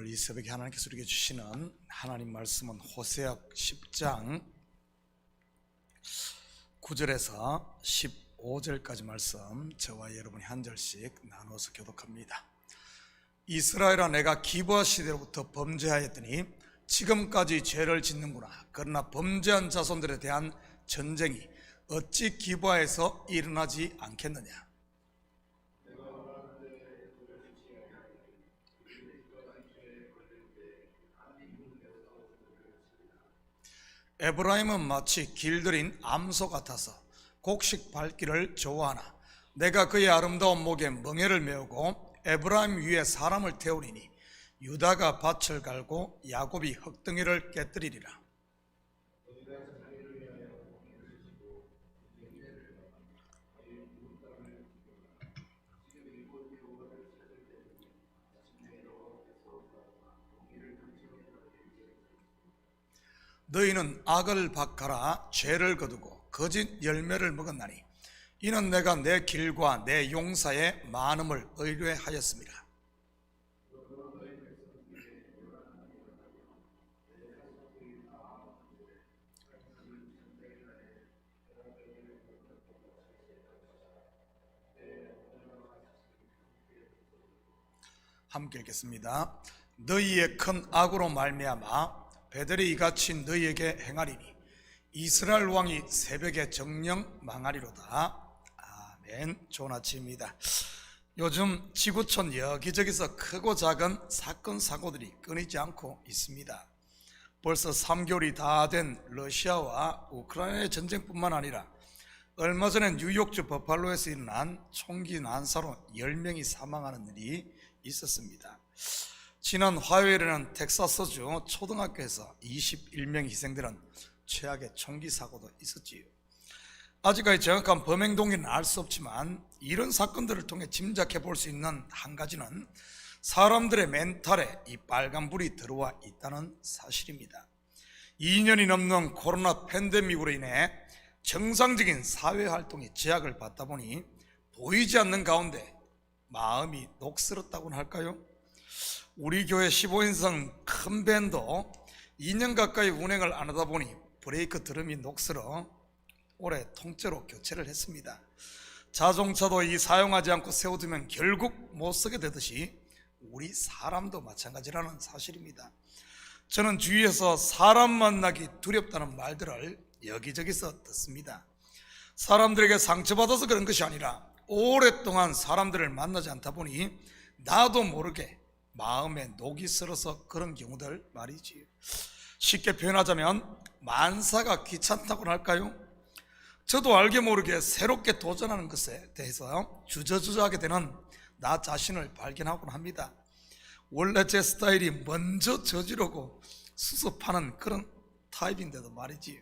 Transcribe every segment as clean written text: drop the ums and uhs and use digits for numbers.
이 새벽에 하나님께서 우리에게 주시는 하나님 말씀은 호세아 10장 9절에서 15절까지 말씀, 저와 여러분이 한 절씩 나누어서 교독합니다. 이스라엘아, 내가 기브아 시대로부터 범죄하였더니 지금까지 죄를 짓는구나. 그러나 범죄한 자손들에 대한 전쟁이 어찌 기브아에서 일어나지 않겠느냐. 에브라임은 마치 길들인 암소 같아서 곡식 밟기를 좋아하나 내가 그의 아름다운 목에 멍에를 메우고 에브라임 위에 사람을 태우리니 유다가 밭을 갈고 야곱이 흙덩이를 깨뜨리리라. 너희는 악을 박하라 죄를 거두고 거짓 열매를 먹었나니 이는 내가 내 길과 내 용사의 많음을 의뢰하였습니다. 함께 읽겠습니다. 너희의 큰 악으로 말미암아 베델이 이같이 너희에게 행하리니 이스라엘 왕이 새벽에 정령 망하리로다. 아멘. 좋은 아침입니다. 요즘 지구촌 여기저기서 크고 작은 사건 사고들이 끊이지 않고 있습니다. 벌써 3개월이 다 된 러시아와 우크라이나의 전쟁뿐만 아니라 얼마 전에 뉴욕주 버팔로에서 일어난 총기 난사로 10명이 사망하는 일이 있었습니다. 지난 화요일에는 텍사스주 초등학교에서 21명이 희생되는 최악의 총기 사고도 있었지요. 아직까지 정확한 범행 동기는 알 수 없지만 이런 사건들을 통해 짐작해 볼 수 있는 한 가지는 사람들의 멘탈에 이 빨간불이 들어와 있다는 사실입니다. 2년이 넘는 코로나 팬데믹으로 인해 정상적인 사회활동이 제약을 받다 보니 보이지 않는 가운데 마음이 녹슬었다고는 할까요? 우리 교회 15인승 큰 밴도 2년 가까이 운행을 안 하다 보니 브레이크 드럼이 녹슬어 올해 통째로 교체를 했습니다. 자동차도 이 사용하지 않고 세워두면 결국 못 쓰게 되듯이 우리 사람도 마찬가지라는 사실입니다. 저는 주위에서 사람 만나기 두렵다는 말들을 여기저기서 듣습니다. 사람들에게 상처받아서 그런 것이 아니라 오랫동안 사람들을 만나지 않다 보니 나도 모르게 마음에 녹이 슬어서 그런 경우들 말이지. 쉽게 표현하자면 만사가 귀찮다고 할까요? 저도 알게 모르게 새롭게 도전하는 것에 대해서 주저주저하게 되는 나 자신을 발견하곤 합니다. 원래 제 스타일이 먼저 저지르고 수습하는 그런 타입인데도 말이지.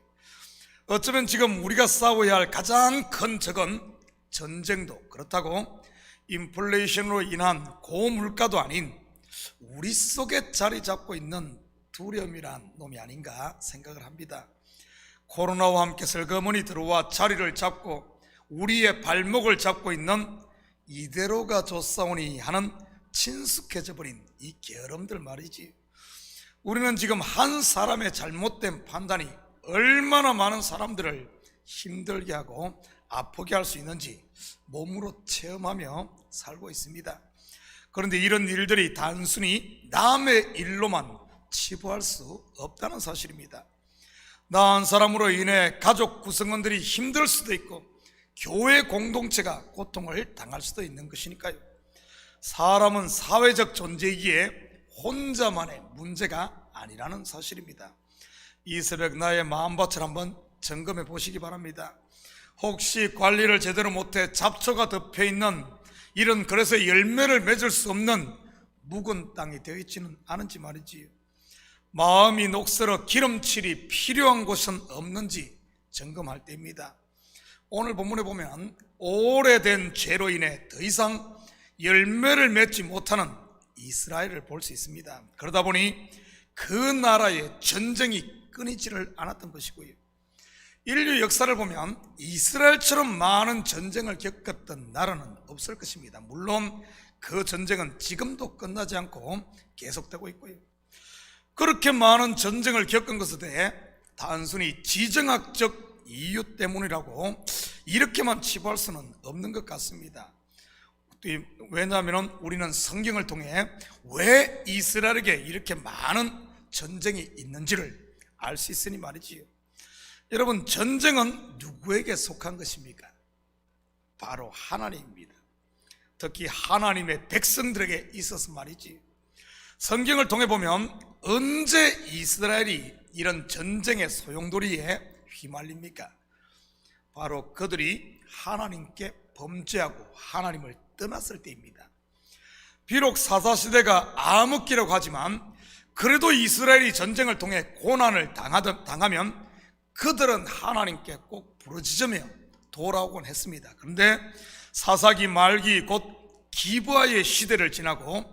어쩌면 지금 우리가 싸워야 할 가장 큰 적은 전쟁도 그렇다고 인플레이션으로 인한 고물가도 아닌 우리 속에 자리 잡고 있는 두려움이란 놈이 아닌가 생각을 합니다. 코로나와 함께 슬그머니 들어와 자리를 잡고 우리의 발목을 잡고 있는 이대로가 좋사오니 하는 친숙해져 버린 이 게으름들 말이지. 우리는 지금 한 사람의 잘못된 판단이 얼마나 많은 사람들을 힘들게 하고 아프게 할 수 있는지 몸으로 체험하며 살고 있습니다. 그런데 이런 일들이 단순히 남의 일로만 치부할 수 없다는 사실입니다. 나 한 사람으로 인해 가족 구성원들이 힘들 수도 있고 교회 공동체가 고통을 당할 수도 있는 것이니까요. 사람은 사회적 존재이기에 혼자만의 문제가 아니라는 사실입니다. 이 새벽 나의 마음밭을 한번 점검해 보시기 바랍니다. 혹시 관리를 제대로 못해 잡초가 덮여있는 이런, 그래서 열매를 맺을 수 없는 묵은 땅이 되어 있지는 않은지 말이지요. 마음이 녹슬어 기름칠이 필요한 곳은 없는지 점검할 때입니다. 오늘 본문에 보면 오래된 죄로 인해 더 이상 열매를 맺지 못하는 이스라엘을 볼 수 있습니다. 그러다 보니 그 나라의 전쟁이 끊이지를 않았던 것이고요. 인류 역사를 보면 이스라엘처럼 많은 전쟁을 겪었던 나라는 없을 것입니다. 물론 그 전쟁은 지금도 끝나지 않고 계속되고 있고요. 그렇게 많은 전쟁을 겪은 것에 대해 단순히 지정학적 이유 때문이라고 이렇게만 치부할 수는 없는 것 같습니다. 왜냐하면 우리는 성경을 통해 왜 이스라엘에게 이렇게 많은 전쟁이 있는지를 알 수 있으니 말이지요. 여러분, 전쟁은 누구에게 속한 것입니까? 바로 하나님입니다. 특히 하나님의 백성들에게 있어서 말이지. 성경을 통해 보면 언제 이스라엘이 이런 전쟁의 소용돌이에 휘말립니까? 바로 그들이 하나님께 범죄하고 하나님을 떠났을 때입니다. 비록 사사시대가 암흑기라고 하지만 그래도 이스라엘이 전쟁을 통해 고난을 당하면 그들은 하나님께 꼭 부르짖으며 돌아오곤 했습니다. 그런데 사사기 말기 곧 기브아의 시대를 지나고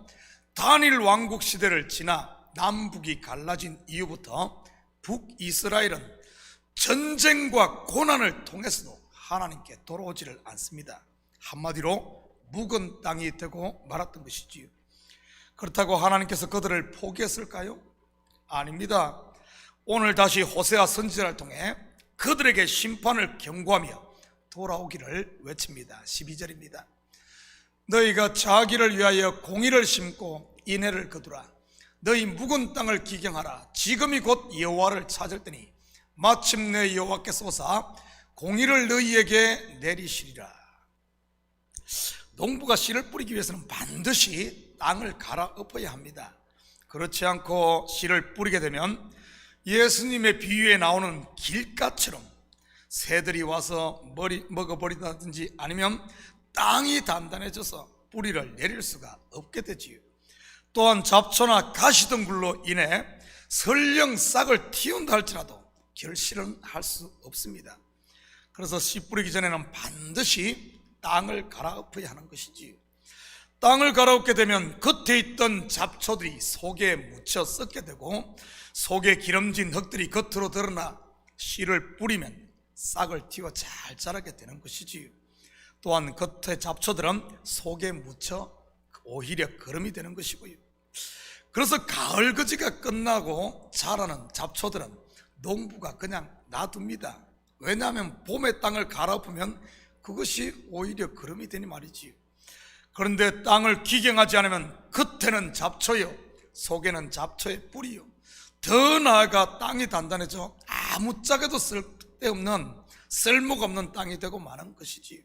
다닐 왕국 시대를 지나 남북이 갈라진 이후부터 북이스라엘은 전쟁과 고난을 통해서도 하나님께 돌아오지를 않습니다. 한마디로 묵은 땅이 되고 말았던 것이지요. 그렇다고 하나님께서 그들을 포기했을까요? 아닙니다. 오늘 다시 호세아 선지자를 통해 그들에게 심판을 경고하며 돌아오기를 외칩니다. 12절입니다. 너희가 자기를 위하여 공의를 심고 인애를 거두라. 너희 묵은 땅을 기경하라. 지금이 곧 여호와를 찾을 때니 마침내 여호와께서 오사 공의를 너희에게 내리시리라. 농부가 씨를 뿌리기 위해서는 반드시 땅을 갈아엎어야 합니다. 그렇지 않고 씨를 뿌리게 되면 예수님의 비유에 나오는 길가처럼 새들이 와서 먹어버린다든지 아니면 땅이 단단해져서 뿌리를 내릴 수가 없게 되지요. 또한 잡초나 가시덩굴로 인해 설령 싹을 틔운다 할지라도 결실은 할 수 없습니다. 그래서 씨 뿌리기 전에는 반드시 땅을 갈아엎어야 하는 것이지요. 땅을 갈아엎게 되면 겉에 있던 잡초들이 속에 묻혀 썩게 되고 속에 기름진 흙들이 겉으로 드러나 씨를 뿌리면 싹을 틔워 잘 자라게 되는 것이지요. 또한 겉의 잡초들은 속에 묻혀 오히려 거름이 되는 것이고요. 그래서 가을거지가 끝나고 자라는 잡초들은 농부가 그냥 놔둡니다. 왜냐하면 봄에 땅을 갈아엎으면 그것이 오히려 거름이 되니 말이지요. 그런데 땅을 기경하지 않으면 겉에는 잡초요, 속에는 잡초의 뿌리요, 더 나아가 땅이 단단해져 아무짝에도 쓸모가 없는 땅이 되고 마는 것이지요.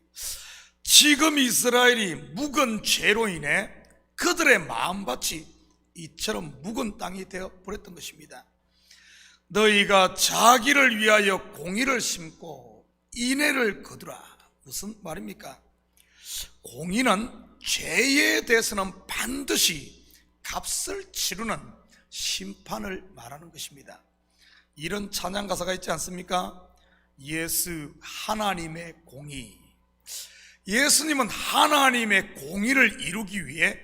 지금 이스라엘이 묵은 죄로 인해 그들의 마음밭이 이처럼 묵은 땅이 되어 버렸던 것입니다. 너희가 자기를 위하여 공의를 심고 인애를 거두라. 무슨 말입니까? 공의는 죄에 대해서는 반드시 값을 치르는 심판을 말하는 것입니다. 이런 찬양 가사가 있지 않습니까? 예수 하나님의 공의. 예수님은 하나님의 공의를 이루기 위해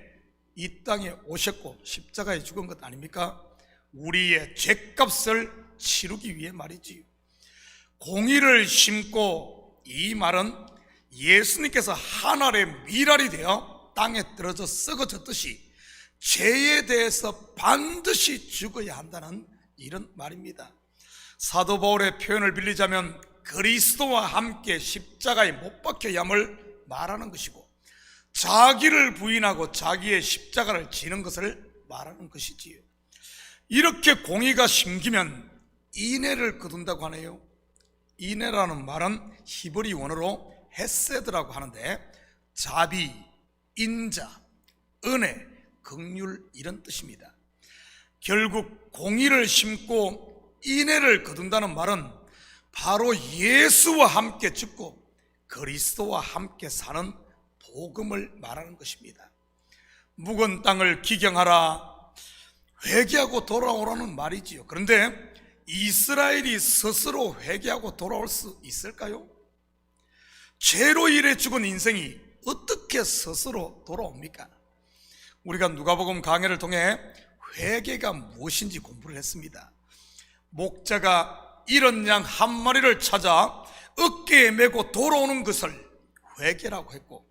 이 땅에 오셨고 십자가에 죽은 것 아닙니까? 우리의 죄값을 치르기 위해 말이지요. 공의를 심고, 이 말은 예수님께서 하늘의 미랄이 되어 땅에 떨어져 썩어졌듯이 죄에 대해서 반드시 죽어야 한다는 이런 말입니다. 사도 바울의 표현을 빌리자면 그리스도와 함께 십자가에 못 박혀야 함을 말하는 것이고, 자기를 부인하고 자기의 십자가를 지는 것을 말하는 것이지요. 이렇게 공의가 심기면 인애를 거둔다고 하네요. 인애라는 말은 히브리 원어로 헤세드라고 하는데 자비, 인자, 은혜, 긍휼 이런 뜻입니다. 결국 공의를 심고 인애를 거둔다는 말은 바로 예수와 함께 죽고 그리스도와 함께 사는 복음을 말하는 것입니다. 묵은 땅을 기경하라, 회개하고 돌아오라는 말이지요. 그런데 이스라엘이 스스로 회개하고 돌아올 수 있을까요? 죄로 인해 죽은 인생이 어떻게 스스로 돌아옵니까? 우리가 누가복음 강해를 통해 회개가 무엇인지 공부를 했습니다. 목자가 잃은 양 한 마리를 찾아 어깨에 메고 돌아오는 것을 회개라고 했고,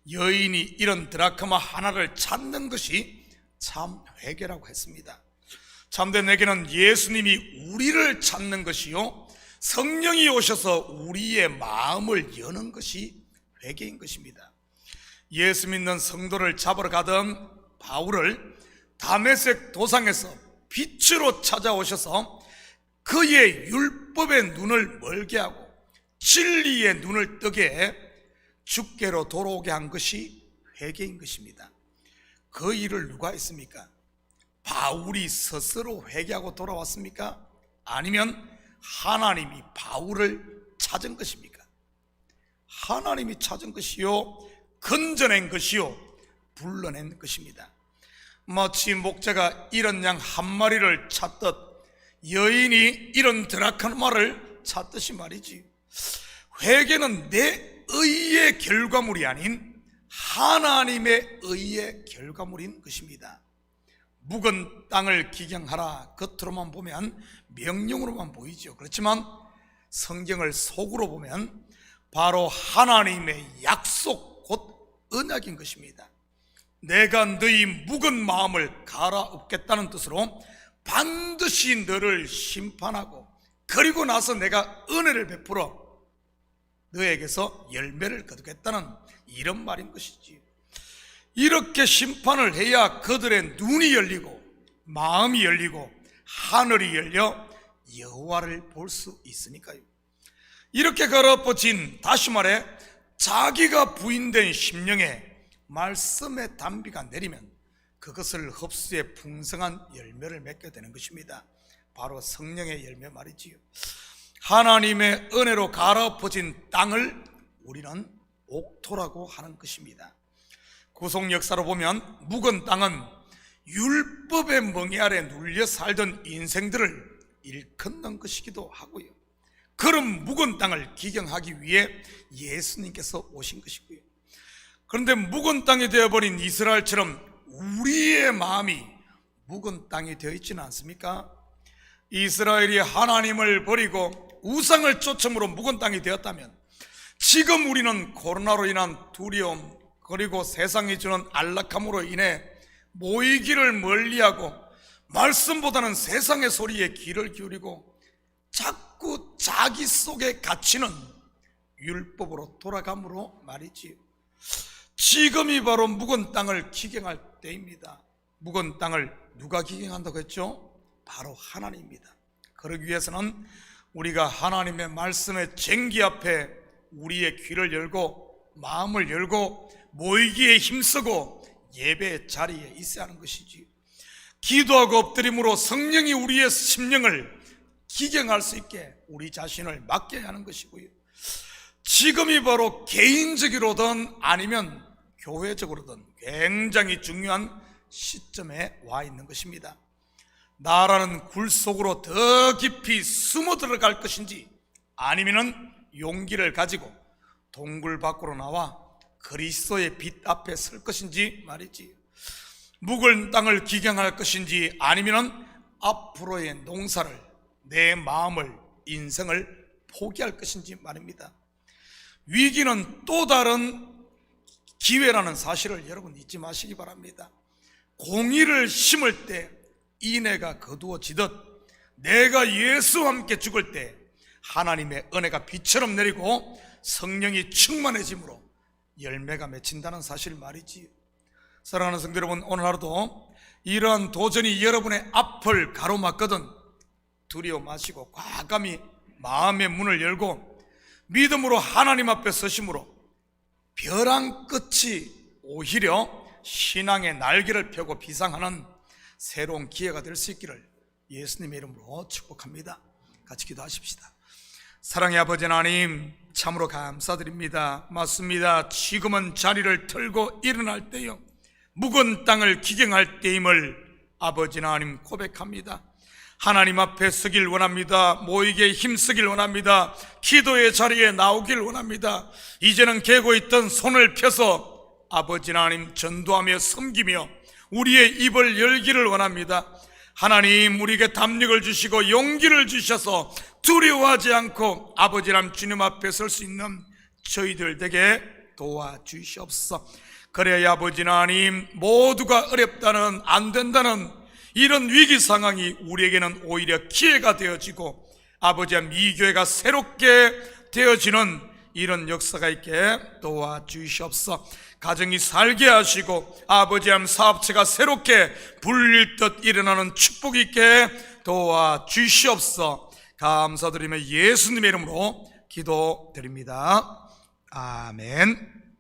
여인이 이런 드라크마 하나를 찾는 것이 참 회개라고 했습니다. 참된 회개는 예수님이 우리를 찾는 것이요, 성령이 오셔서 우리의 마음을 여는 것이 회개인 것입니다. 예수 믿는 성도를 잡으러 가던 바울을 다메섹 도상에서 빛으로 찾아오셔서 그의 율법의 눈을 멀게 하고 진리의 눈을 뜨게 해 주께로 돌아오게 한 것이 회개인 것입니다. 그 일을 누가 했습니까? 바울이 스스로 회개하고 돌아왔습니까? 아니면 하나님이 바울을 찾은 것입니까? 하나님이 찾은 것이요, 건져낸 것이요, 불러낸 것입니다. 마치 목자가 이런 양 한 마리를 찾듯 여인이 이런 드라크마를 찾듯이 말이지, 회개는 내 의의 결과물이 아닌 하나님의 의의 결과물인 것입니다. 묵은 땅을 기경하라, 겉으로만 보면 명령으로만 보이죠. 그렇지만 성경을 속으로 보면 바로 하나님의 약속, 곧 언약인 것입니다. 내가 너희 묵은 마음을 갈아엎겠다는 뜻으로 반드시 너를 심판하고 그리고 나서 내가 은혜를 베풀어 너에게서 열매를 거두겠다는 이런 말인 것이지. 이렇게 심판을 해야 그들의 눈이 열리고 마음이 열리고 하늘이 열려 여호와를 볼 수 있으니까요. 이렇게 걸어뻗진, 다시 말해 자기가 부인된 심령에 말씀의 단비가 내리면 그것을 흡수해 풍성한 열매를 맺게 되는 것입니다. 바로 성령의 열매 말이지요. 하나님의 은혜로 갈아엎어진 땅을 우리는 옥토라고 하는 것입니다. 구속 역사로 보면 묵은 땅은 율법의 멍에 아래 눌려 살던 인생들을 일컫는 것이기도 하고요, 그런 묵은 땅을 기경하기 위해 예수님께서 오신 것이고요. 그런데 묵은 땅이 되어버린 이스라엘처럼 우리의 마음이 묵은 땅이 되어 있지는 않습니까? 이스라엘이 하나님을 버리고 우상을 쫓음으로 묵은 땅이 되었다면 지금 우리는 코로나로 인한 두려움, 그리고 세상이 주는 안락함으로 인해 모이기를 멀리하고 말씀보다는 세상의 소리에 귀를 기울이고 자꾸 자기 속에 갇히는 율법으로 돌아감으로 말이지요. 지금이 바로 묵은 땅을 기경할 때입니다. 묵은 땅을 누가 기경한다고 했죠? 바로 하나님입니다. 그러기 위해서는 우리가 하나님의 말씀의 쟁기 앞에 우리의 귀를 열고 마음을 열고 모이기에 힘쓰고 예배의 자리에 있어야 하는 것이지, 기도하고 엎드림으로 성령이 우리의 심령을 기경할 수 있게 우리 자신을 맡겨야 하는 것이고요. 지금이 바로 개인적으로든 아니면 교회적으로든 굉장히 중요한 시점에 와 있는 것입니다. 나라는 굴 속으로 더 깊이 숨어 들어갈 것인지 아니면은 용기를 가지고 동굴 밖으로 나와 그리스도의 빛 앞에 설 것인지 말이지, 묵은 땅을 기경할 것인지 아니면은 앞으로의 농사를, 내 마음을, 인생을 포기할 것인지 말입니다. 위기는 또 다른 기회라는 사실을 여러분 잊지 마시기 바랍니다. 공의를 심을 때 인애가 거두어지듯 내가 예수와 함께 죽을 때 하나님의 은혜가 비처럼 내리고 성령이 충만해짐으로 열매가 맺힌다는 사실 말이지요. 사랑하는 성도 여러분, 오늘 하루도 이러한 도전이 여러분의 앞을 가로막거든 두려워 마시고 과감히 마음의 문을 열고 믿음으로 하나님 앞에 서심으로 벼랑 끝이 오히려 신앙의 날개를 펴고 비상하는 새로운 기회가 될 수 있기를 예수님의 이름으로 축복합니다. 같이 기도하십시다. 사랑의 아버지 하나님, 참으로 감사드립니다. 맞습니다. 지금은 자리를 털고 일어날 때요, 묵은 땅을 기경할 때임을 아버지 하나님 고백합니다. 하나님 앞에 서길 원합니다. 모이게 힘쓰길 원합니다. 기도의 자리에 나오길 원합니다. 이제는 개고 있던 손을 펴서 아버지 하나님 전도하며 섬기며 우리의 입을 열기를 원합니다. 하나님, 우리에게 담력을 주시고 용기를 주셔서 두려워하지 않고 아버지 하나님 주님 앞에 설 수 있는 저희들 되게 도와주시옵소서. 그래야 아버지 하나님, 모두가 어렵다는, 안 된다는 이런 위기 상황이 우리에게는 오히려 기회가 되어지고 아버지 하나님, 이 교회가 새롭게 되어지는 이런 역사가 있게 도와주시옵소서. 가정이 살게 하시고 아버지 하나님, 사업체가 새롭게 불릴 듯 일어나는 축복 있게 도와주시옵소서. 감사드리며 예수님의 이름으로 기도드립니다. 아멘.